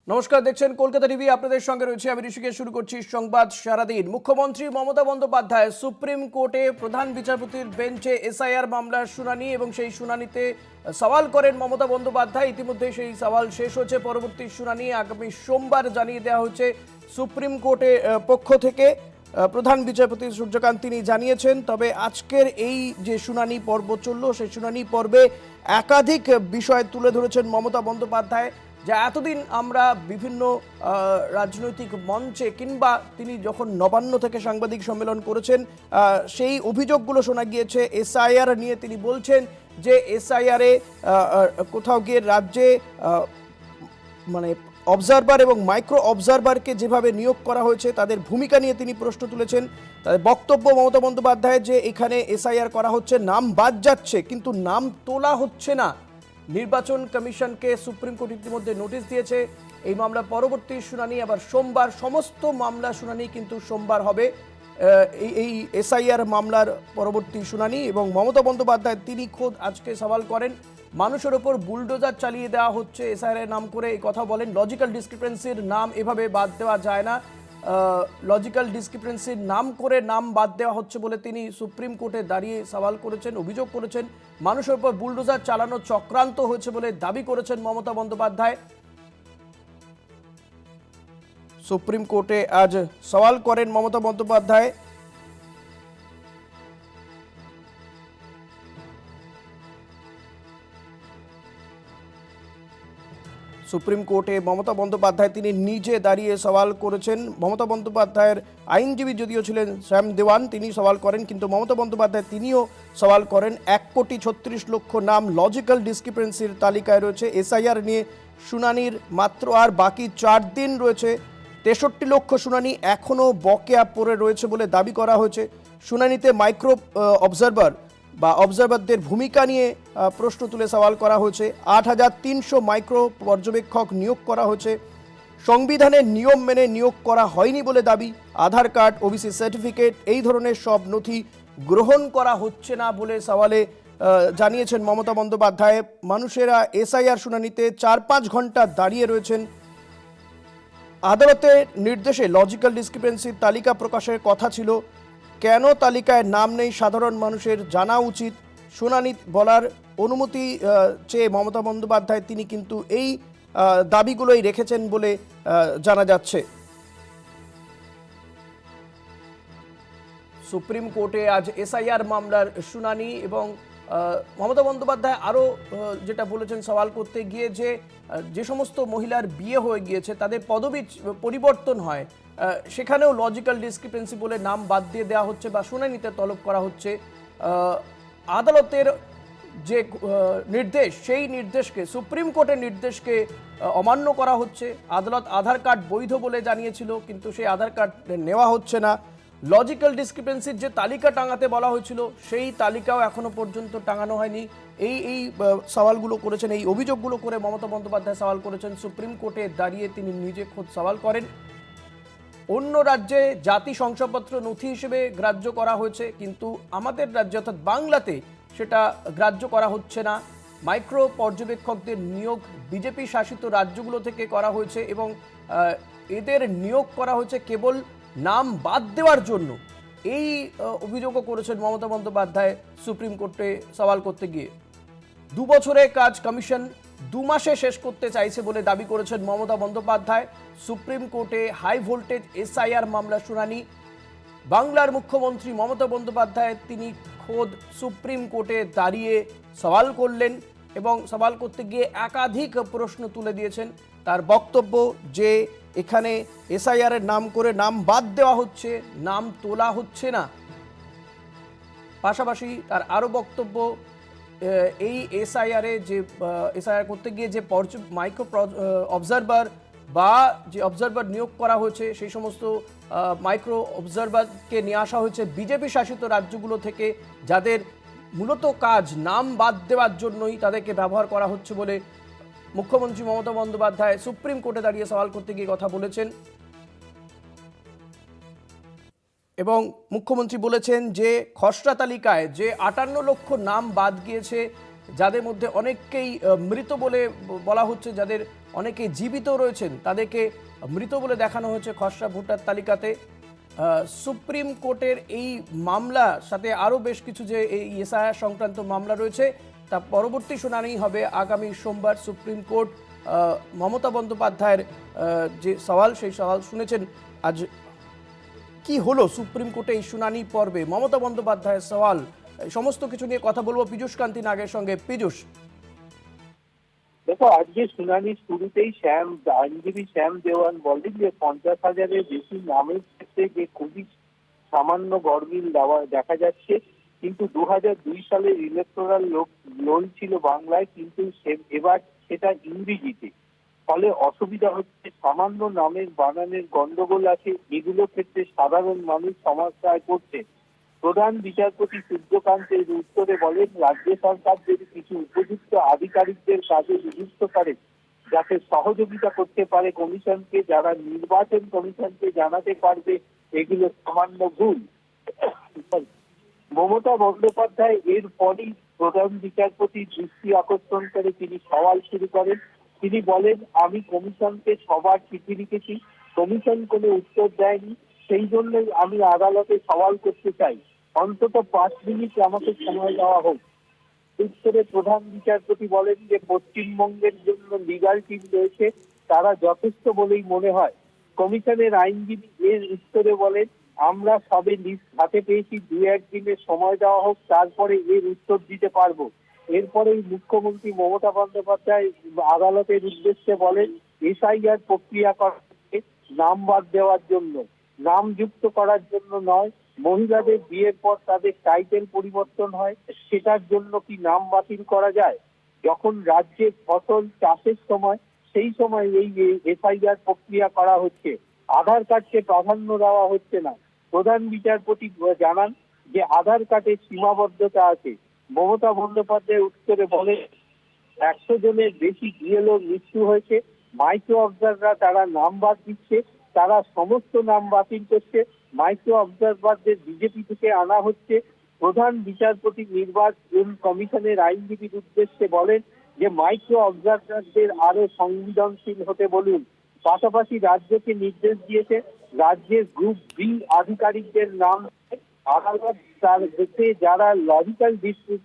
নমস্কার, দেখছেন কলকাতা টিভি। আপনাদের সঙ্গে রয়েছে আমি ঋষিকেশ। শুরু করছি সংবাদ সারাদিন। মুখ্যমন্ত্রী মমতা বন্দ্যোপাধ্যায় সুপ্রিম কোর্টে প্রধান বিচারপতির বেঞ্চে এসআইআর মামলার শুনানি এবং সেই শুনানিতে সওয়াল করেন মমতা বন্দ্যোপাধ্যায়। ইতিমধ্যে সেই সওয়াল শেষ হচ্ছে। পরবর্তী শুনানি আগামী সোমবার জানিয়ে দেওয়া হচ্ছে সুপ্রিম কোর্টের পক্ষ থেকে। প্রধান বিচারপতি সূর্যকান্ত তিনি জানিয়েছেন। তবে আজকের এই যে শুনানি পর্ব চলল, সেই শুনানি পর্বে একাধিক বিষয় তুলে ধরেছেন মমতা বন্দ্যোপাধ্যায়, যা এতদিন আমরা বিভিন্ন রাজনৈতিক মঞ্চে কিংবা তিনি যখন নবান্ন থেকে সাংবাদিক সম্মেলন করেছেন সেই অভিযোগগুলো শোনা গিয়েছে। এসআইআর নিয়ে তিনি বলছেন যে এসআইআরে কোথাও গিয়ে রাজ্যে মানে অবজারভার এবং মাইক্রো অবজারভারকে যেভাবে নিয়োগ করা হয়েছে তাদের ভূমিকা নিয়ে তিনি প্রশ্ন তুলেছেন। তাদের বক্তব্য মমতা বন্দ্যোপাধ্যায় যে এখানে এসআইআর করা হচ্ছে, নাম বাদ যাচ্ছে কিন্তু নাম তোলা হচ্ছে না। নির্বাচন কমিশনকে সুপ্রিম কোর্ট ইতিমধ্যে নোটিশ দিয়েছে। এই মামলার পরবর্তী শুনানি আবার সোমবার। সমস্ত মামলা শুনানি কিন্তু সোমবার হবে। এই এসআইআর মামলার পরবর্তী শুনানি। এবং মমতা বন্দ্যোপাধ্যায় তিনি খোদ আজকে সওয়াল করেন, মানুষের ওপর বুলডোজার চালিয়ে দেওয়া হচ্ছে এসআইআর এর নাম করে। এই কথা বলেন। লজিক্যাল ডিসক্রিপেন্সির নাম এভাবে বাদ দেওয়া যায় না। লজিক্যাল ডিসক্রিপেন্সির নাম করে নাম বাদ দেওয়া হচ্ছে বলে তিনি সুপ্রিম কোর্টে দাঁড়িয়ে সওয়াল করেছেন, অভিযোগ করেছেন। মানুষের উপর বুলডোজার চালানো চক্রান্ত হয়েছে বলে দাবি করেছেন মমতা বন্দ্যোপাধ্যায়। সুপ্রিম কোর্টে আজ সওয়াল করেন মমতা বন্দ্যোপাধ্যায়। সুপ্রিম কোর্টে মমতা বন্দ্যোপাধ্যায় তিনি নিজে দাঁড়িয়ে সওয়াল করেছেন। মমতা বন্দ্যোপাধ্যায়ের আইনজীবী যদিও ছিলেন শ্যাম দেওয়ান, তিনি সওয়াল করেন, কিন্তু মমতা বন্দ্যোপাধ্যায় তিনিও সওয়াল করেন। 1,36,00,000 নাম লজিক্যাল ডিসক্রিপেন্সির তালিকায় রয়েছে। এসআইআর নিয়ে শুনানির মাত্র আর বাকি 4 দিন রয়েছে। 63 লক্ষ শুনানি এখনও বকেয়া পড়ে রয়েছে বলে দাবি করা হয়েছে। শুনানিতে মাইক্রো অবজারভার বা অবজারভারদের ভূমিকা নিয়ে প্রশ্ন তুলে সওয়াল করা হয়েছে। 8,300 মাইক্রো পর্যবেক্ষক নিয়োগ করা হয়েছে। সংবিধানের নিয়ম মেনে নিয়োগ করা হয়নি বলে দাবি। আধার কার্ড, ওবিসি সার্টিফিকেট এই ধরনের সব নথি গ্রহণ করা হচ্ছে না বলে সওয়ালে জানিয়েছেন মমতা বন্দ্যোপাধ্যায়। মানুষেরা এসআইআর শুনানিতে 4-5 ঘন্টা দাঁড়িয়ে রয়েছেন। আদালতের নির্দেশে লজিক্যাল ডিসক্রিপেন্সির তালিকা প্রকাশের কথা ছিল। কেন তালিকায় নাম নেই সাধারণ মানুষের জানা উচিত। শুনানি বলার অনুমতি চেয়ে মমতা বন্দ্যোপাধ্যায় তিনি কিন্তু এই দাবিগুলোই রেখেছেন বলে জানা যাচ্ছে। সুপ্রিম কোর্টে আজ এসআইআর মামলার শুনানি। এবং মমতা বন্দ্যোপাধ্যায় আরও যেটা বলেছেন সওয়াল করতে গিয়ে, যে সমস্ত মহিলার বিয়ে হয়ে গিয়েছে তাদের পদবি পরিবর্তন হয়, সেখানেও লজিক্যাল ডিসক্রিপেন্সি বলে নাম বাদ দিয়ে দেওয়া হচ্ছে বা শুনানিতে তলব করা হচ্ছে। আদালতের যে নির্দেশ, সেই নির্দেশকে, সুপ্রিম কোর্টের নির্দেশকে অমান্য করা হচ্ছে। আদালত আধার কার্ড বৈধ বলে জানিয়েছিল, কিন্তু সেই আধার কার্ড নেওয়া হচ্ছে না। লজিক্যাল ডিসক্রিপেন্সির যে তালিকা টাঙাতে বলা হয়েছিল, সেই তালিকাও এখনো পর্যন্ত টাঙানো হয়নি। এই সওয়ালগুলো করেছেন, এই অভিযোগগুলো করে মমতা বন্দ্যোপাধ্যায় সওয়াল করেছেন। সুপ্রিম কোর্টে দাঁড়িয়ে তিনি নিজে খোদ সওয়াল করেন। অন্য রাজ্যে জাতি শংসাপত্র নথি হিসেবে গ্রাহ্য করা হয়েছে, কিন্তু আমাদের রাজ্যে অর্থাৎ বাংলাতে সেটা গ্রাহ্য করা হচ্ছে না। মাইক্রো পর্যবেক্ষকদের নিয়োগ বিজেপি শাসিত রাজ্যগুলো থেকে করা হয়েছে এবং এদের নিয়োগ করা হয়েছে কেবল নাম বাদ দেওয়ার জন্য। এই অভিযোগও করেছেন মমতা বন্দ্যোপাধ্যায় সুপ্রিম কোর্টে সওয়াল করতে গিয়ে। 2 বছরের কাজ কমিশন 2 মাসে শেষ করতে চাইছে বলে দাবি করেছেন মমতা বন্দ্যোপাধ্যায়। সুপ্রিম কোর্টে হাই ভোল্টেজ এসআইআর মামলা শুনানি। বাংলার মুখ্যমন্ত্রী মমতা বন্দ্যোপাধ্যায় তিনি খোদ সুপ্রিম কোর্টে দাঁড়িয়ে সওয়াল করলেন এবং সওয়াল করতে গিয়ে একাধিক প্রশ্ন তুলে দিয়েছেন। তার বক্তব্য যে এখানে এসআইআর এর নাম করে নাম বাদ দেওয়া হচ্ছে, নাম তোলা হচ্ছে না। পাশাপাশি তার আরও বক্তব্য, এই এসআইআরে যে এসআইআর করতে গিয়ে যে মাইক্রো অবজারভার বা যে অবজারভার নিয়োগ করা হয়েছে, সেই সমস্ত মাইক্রো অবজারভারকে নিয়ে আসা হয়েছে বিজেপি শাসিত রাজ্যগুলো থেকে, যাদের মূলত কাজ নাম বাদ দেওয়ার জন্যই তাদেরকে ব্যবহার করা হচ্ছে বলে মুখ্যমন্ত্রী মমতা বন্দ্যোপাধ্যায় সুপ্রিম কোর্টে দাঁড়িয়ে সওয়াল করতে গিয়ে কথা বলেছেন। এবং মুখ্যমন্ত্রী বলেছেন যে খসড়া তালিকায় যে 58 লক্ষ নাম বাদ গিয়েছে, যাদের মধ্যে অনেককেই মৃত বলে বলা হচ্ছে, যাদের অনেকে জীবিত রয়েছেন, তাদেরকে মৃত বলে দেখানো হয়েছে খসড়া ভোটার তালিকাতে। সুপ্রিম কোর্টের এই মামলার সাথে আরও বেশ কিছু যে এই এসআইআর সংক্রান্ত মামলা রয়েছে, তা পরবর্তী শুনানি হবে আগামী সোমবার। সুপ্রিম কোর্ট মমতা বন্দ্যোপাধ্যায়ের যে সওয়াল, সেই সওয়াল শুনেছেন। আজ কি হলো সুপ্রিম কোর্টে এই শুনানি পর্বে, মমতা বন্দ্যোপাধ্যায়ের সওয়াল, সমস্ত কিছু নিয়ে কথা বলবো পীযূষ কান্তি নাগের সঙ্গে। পীযূষ, দেখো, আজকে শুনানির শুরুতেই আইনজীবী শ্যাম দেওয়ান বলেন যে 50,000-এর বেশি নামের ক্ষেত্রে যে খুবই সামান্য গরমিল দেখা যাচ্ছে, কিন্তু 2002 সালের ইলেকটোরাল রোল ছিল বাংলায়, কিন্তু এবার সেটা ইংরেজিতে। ফলে অসুবিধা হচ্ছে, সামান্য নামের বানানের গন্ডগোল আছে, এগুলো ক্ষেত্রে সাধারণ মানুষ সমস্যায় পড়ছে। প্রধান বিচারপতি সূর্যকান্তের উত্তরে বলেন, রাজ্য সরকার যদি কিছু উপযুক্ত আধিকারিকদের কাজে নিযুক্ত করে যাতে সহযোগিতা করতে পারে কমিশনকে, যারা নির্বাচন কমিশনকে জানাতে পারবে এগুলো সামান্য ভুল। মমতা বন্দ্যোপাধ্যায় এরপরই প্রধান বিচারপতির দৃষ্টি আকর্ষণ করে তিনি সওয়াল শুরু করেন। তিনি বলেন, আমি কমিশনকে সবার চিঠি লিখেছি, কমিশন কোনো উত্তর দেয়নি, সেই জন্যই আমি আদালতে সওয়াল করতে চাই, অন্তত 5 মিনিট আমাকে সময় দেওয়া হোক। উত্তরে প্রধান বিচারপতি বলেন যে পশ্চিমবঙ্গের জন্য লিগাল টিম রয়েছে, তারা যথেষ্ট বলেই মনে হয়। কমিশনের আইনজীবী এর উত্তরে বলেন, আমরা সবে লিস্ট হাতে পেয়েছি, 2-1 দিনের সময় দেওয়া হোক, তারপরে এর উত্তর দিতে পারবো। এরপরেই মুখ্যমন্ত্রী মমতা বন্দ্যোপাধ্যায় আদালতের উদ্দেশ্যে বলেন, এসআইআর প্রক্রিয়া করতে নাম বাদ দেওয়ার জন্য, নাম যুক্ত করার জন্য নয়। মহিলাদের বিয়ের পর তাদের টাইটেল পরিবর্তন হয়, সেটার জন্য কি নাম বাতিল করা যায়? যখন রাজ্যে ফসল চাষের সময়, সেই সময় এই এসআইআর প্রক্রিয়া করা হচ্ছে, আধার কার্ডকে প্রাধান্য দেওয়া হচ্ছে না। প্রধান বিচারপতি জানান যে আধার কার্ডের সীমাবদ্ধতা আছে। মমতা বন্দ্যোপাধ্যায় উত্তরে বলে, 100 জনের বেশি বিএলওর মৃত্যু হয়েছে, মাইক্রো অবজারভাররা তারা নাম বাদ দিচ্ছে, তারা সমস্ত নাম বাতিল করছে, মাইক্রো অবজারভারদের বিজেপি থেকে আনা হচ্ছে। প্রধান বিচারপতি নির্বাচন কমিশনের আইনজীবীর উদ্দেশ্যে বলেন যে মাইক্রো অবজারভারদের আরো সংবেদনশীল হতে বলুন। পাশাপাশি রাজ্যকে নির্দেশ দিয়েছে, রাজ্যের গ্রুপ বি আধিকারিকদের নাম আদালত তার দেশে যারা লজিক্যাল ডিসপিউট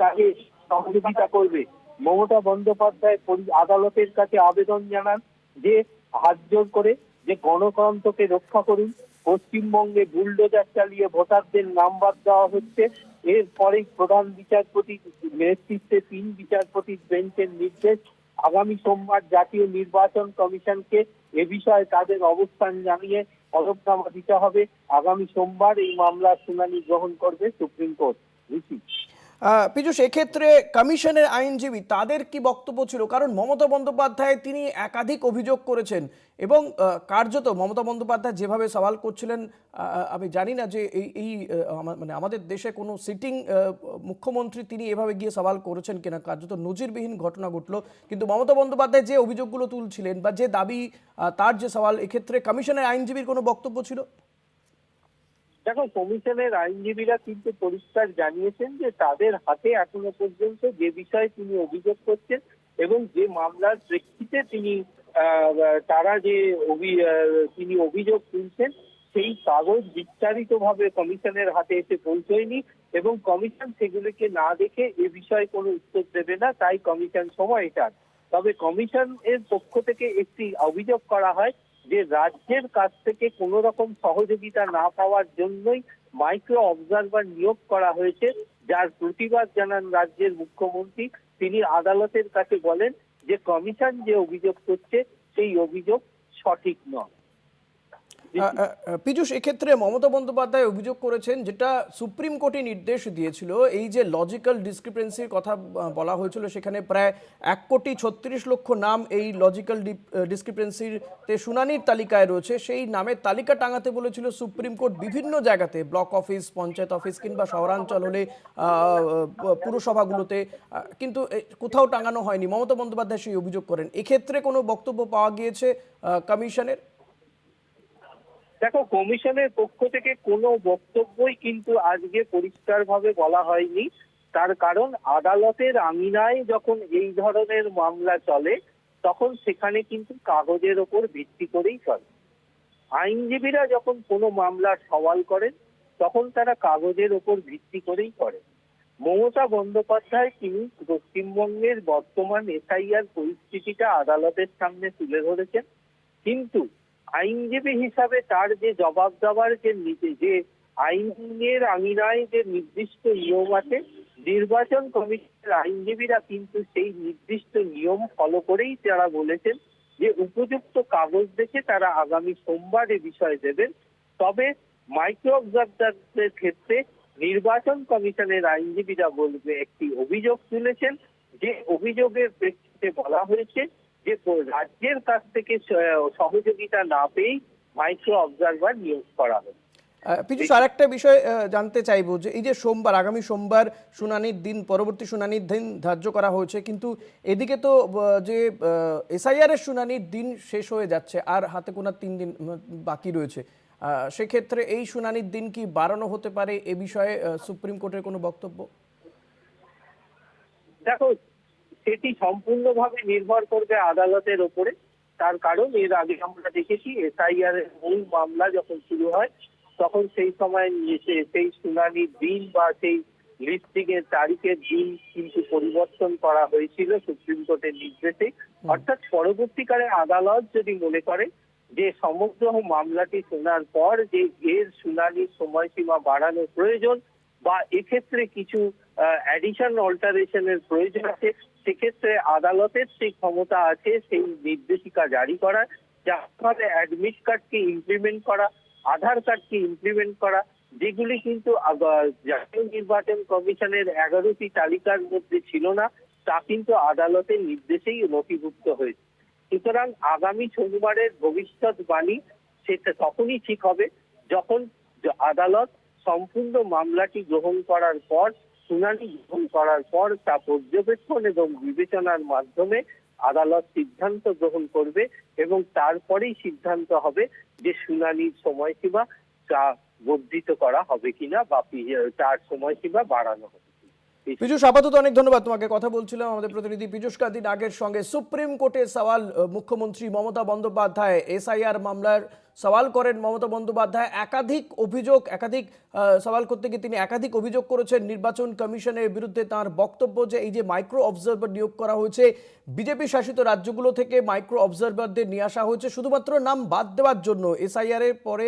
কাজে সহযোগিতা করবে। মমতা বন্দ্যোপাধ্যায় আদালতের কাছে আবেদন জানান যে হাত জোর করে যে গণতন্ত্রকে রক্ষা করুন। পশ্চিমবঙ্গে বুলডোজার চালিয়ে ভোটারদের নাম বাদ দেওয়া হচ্ছে। এরপরেই প্রধান বিচারপতি নেতৃত্বে 3 বিচারপতির বেঞ্চের নির্দেশ, আগামী সোমবার জাতীয় নির্বাচন কমিশনকে এ বিষয়ে তাদের অবস্থান জানিয়ে হলফনামা দিতে হবে। আগামী সোমবার এই মামলার শুনানি গ্রহণ করবে সুপ্রিম কোর্ট। পীযূষ, এক্ষেত্রে কমিশনের আইনজীবী তাদের কি বক্তব্য ছিল? কারণ মমতা বন্দ্যোপাধ্যায় তিনি একাধিক অভিযোগ করেছেন এবং কার্যত মমতা বন্দ্যোপাধ্যায় যেভাবে সওয়াল করছিলেন, আমি জানি না যে এই মানে আমাদের দেশে কোনো সিটিং মুখ্যমন্ত্রী তিনি এভাবে গিয়ে সওয়াল করেছেন কিনা, কার্যত নজিরবিহীন ঘটনা ঘটলো। কিন্তু মমতা বন্দ্যোপাধ্যায় যে অভিযোগগুলো তুলছিলেন বা যে দাবি, তার যে সওয়াল, এক্ষেত্রে কমিশনের আইনজীবীর কোনো বক্তব্য ছিল? দেখো, কমিশনের আইনজীবীরা কিন্তু পরিষ্কার জানিয়েছেন যে তাদের হাতে এখনো পর্যন্ত যে বিষয়ে তিনি অভিযোগ করছেন এবং যে মামলার প্রেক্ষিতে তিনি তিনি অভিযোগ তুলছেন, সেই কাগজ বিস্তারিতভাবে কমিশনের হাতে এসে পৌঁছয়নি এবং কমিশন সেগুলিকে না দেখে এ বিষয়ে কোনো উত্তর দেবে না, তাই কমিশন সময় চান। তবে কমিশন এর পক্ষ থেকে একটি অভিযোগ করা হয় যে রাজ্যের কাছ থেকে কোনো রকম সহযোগিতা না পাওয়ার জন্যই মাইক্রো অবজারভার নিয়োগ করা হয়েছে, যার প্রতিবাদ জানান রাজ্যের মুখ্যমন্ত্রী। তিনি আদালতের কাছে বলেন যে কমিশন যে অভিযোগ করছে সেই অভিযোগ সঠিক নয়। পীযূষ, এক্ষেত্রে মমতা বন্দ্যোপাধ্যায় অভিযোগ করেছেন, যেটা সুপ্রিম কোর্টে নির্দেশ দিয়েছিল, এই যে লজিক্যাল ডিসক্রিপেন্সির কথা বলা হয়েছিল, সেখানে প্রায় 1,36,00,000 নাম এই লজিক্যাল ডিসক্রিপেন্সিতে শুনানির তালিকায় রয়েছে। সেই নামের তালিকা টাঙাতে বলেছিল সুপ্রিম কোর্ট বিভিন্ন জায়গাতে, ব্লক অফিস, পঞ্চায়েত অফিস কিংবা শহরাঞ্চল হলে পুরসভাগুলোতে, কিন্তু কোথাও টাঙানো হয়নি। মমতা বন্দ্যোপাধ্যায় সেই অভিযোগ করেন। এক্ষেত্রে কোনো বক্তব্য পাওয়া গিয়েছে কমিশনের? দেখো, কমিশনের পক্ষ থেকে কোনো বক্তব্যই কিন্তু আজকে পরিষ্কারভাবে বলা হয়নি। তার কারণ আদালতের আঙিনায় যখন এই ধরনের মামলা চলে, তখন সেখানে কিন্তু কাগজের ওপর ভিত্তি করেই চলে। আইনজীবীরা যখন কোনো মামলার সওয়াল করেন তখন তারা কাগজের ওপর ভিত্তি করেই করেন। মমতা বন্দ্যোপাধ্যায় তিনি পশ্চিমবঙ্গের বর্তমান এসআইআর পরিস্থিতিটা আদালতের সামনে তুলে ধরেছেন, কিন্তু আইনজীবী হিসাবে তার যে জবাব দেওয়ার যে আইনের আঙিনায় যে নির্দিষ্ট নিয়ম আছে, নির্বাচন কমিশনের আইনজীবীরা কিন্তু সেই নির্দিষ্ট নিয়ম ফলো করেই তারা বলেছেন যে উপযুক্ত কাগজ দেখে তারা আগামী সোমবার এ বিষয়ে দেবেন। তবে মাইক্রো অবজারভারদের ক্ষেত্রে নির্বাচন কমিশনের আইনজীবীরা বলবে একটি অভিযোগ তুলেছেন, যে অভিযোগের প্রেক্ষিতে বলা হয়েছে যে রাজ্যের কাছ থেকে সহযোগিতা না পেয়েই মাইক্রো অবজারভার নিয়োগ করা হবে। পীযূষ, আর একটা বিষয় জানতে চাইবো যে এই যে সোমবার, আগামী সোমবার শুনানির দিন, পরবর্তী শুনানির দিন ধার্য করা হয়েছে, কিন্তু এদিকে তো যে এসআইআর এর শুনানির দিন শেষ হয়ে যাচ্ছে, আর হাতে গোনা 3 দিন বাকি রয়েছে। সেক্ষেত্রে এই শুনানির দিন কি বাড়ানো হতে পারে, এ বিষয়ে সুপ্রিম কোর্টের কোনো বক্তব্য? দেখো, সেটি সম্পূর্ণভাবে নির্ভর করবে আদালতের ওপরে। তার কারণ এর আগে আমরা দেখেছি এসআইআর এর মূল মামলা যখন শুরু হয় তখন সেই সময় সেই শুনানির দিন বা সেই লিস্টিং এর তারিখের দিন কিন্তু পরিবর্তন করা হয়েছিল সুপ্রিম কোর্টের নির্দেশে। অর্থাৎ পরবর্তীকালে আদালত যদি মনে করে যে সমগ্র মামলাটি শোনার পর যে এর শুনানির সময়সীমা বাড়ানো প্রয়োজন বা এক্ষেত্রে কিছু অ্যাডিশন অল্টারেশনের প্রয়োজন আছে, সেক্ষেত্রে আদালতের সেই ক্ষমতা আছে সেই নির্দেশিকা জারি করার, যার ফলে অ্যাডমিট কার্ডকে ইমপ্লিমেন্ট করা, আধার কার্ডকে ইমপ্লিমেন্ট করা, যেগুলি কিন্তু জাতীয় নির্বাচন কমিশনের 11টি তালিকার মধ্যে ছিল না, তা কিন্তু আদালতের নির্দেশেই নথিভুক্ত হয়েছে। সুতরাং আগামী শনিবারের ভবিষ্যৎবাণী সেটা তখনই ঠিক হবে যখন আদালত সম্পূর্ণ মামলাটি গ্রহণ করার পর, শুনানি গ্রহণ করার পর তা পর্যবেক্ষণ এবং বিবেচনার মাধ্যমে আদালত সিদ্ধান্ত গ্রহণ করবে এবং তারপরেই সিদ্ধান্ত হবে যে শুনানির সময়সীমা তা বর্ধিত করা হবে কিনা বা তার সময়সীমা বাড়ানো হবে। পীযূষ, আপাতত অনেক ধন্যবাদ তোমাকে। কথা বলছিলাম আমাদের প্রতিনিধি পীযূষ কান্তি নাগের সঙ্গে। সুপ্রিম কোর্টে সওয়াল মুখ্যমন্ত্রী মমতা বন্দ্যোপাধ্যায়, এসআইআর মামলার সওয়াল করেন মমতা বন্দ্যোপাধ্যায়। একাধিক অভিযোগ, সওয়াল করতে গিয়ে তিনি একাধিক অভিযোগ করেছেন নির্বাচন কমিশনের বিরুদ্ধে। তার বক্তব্য যে এই যে মাইক্রো অবজারভার নিয়োগ করা হয়েছে, বিজেপি শাসিত রাজ্যগুলো থেকে মাইক্রো অবজারভারদের নিয়ে আসা হয়েছে শুধুমাত্র নাম বাদ দেওয়ার জন্য। এসআইআর এর পরে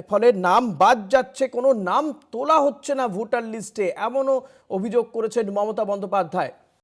ফলে নাম বাদ যাচ্ছে, কোনো নাম তোলা হচ্ছে না ভোটার লিস্টে, এমনও অভিযোগ করেছেন মমতা বন্দ্যোপাধ্যায়।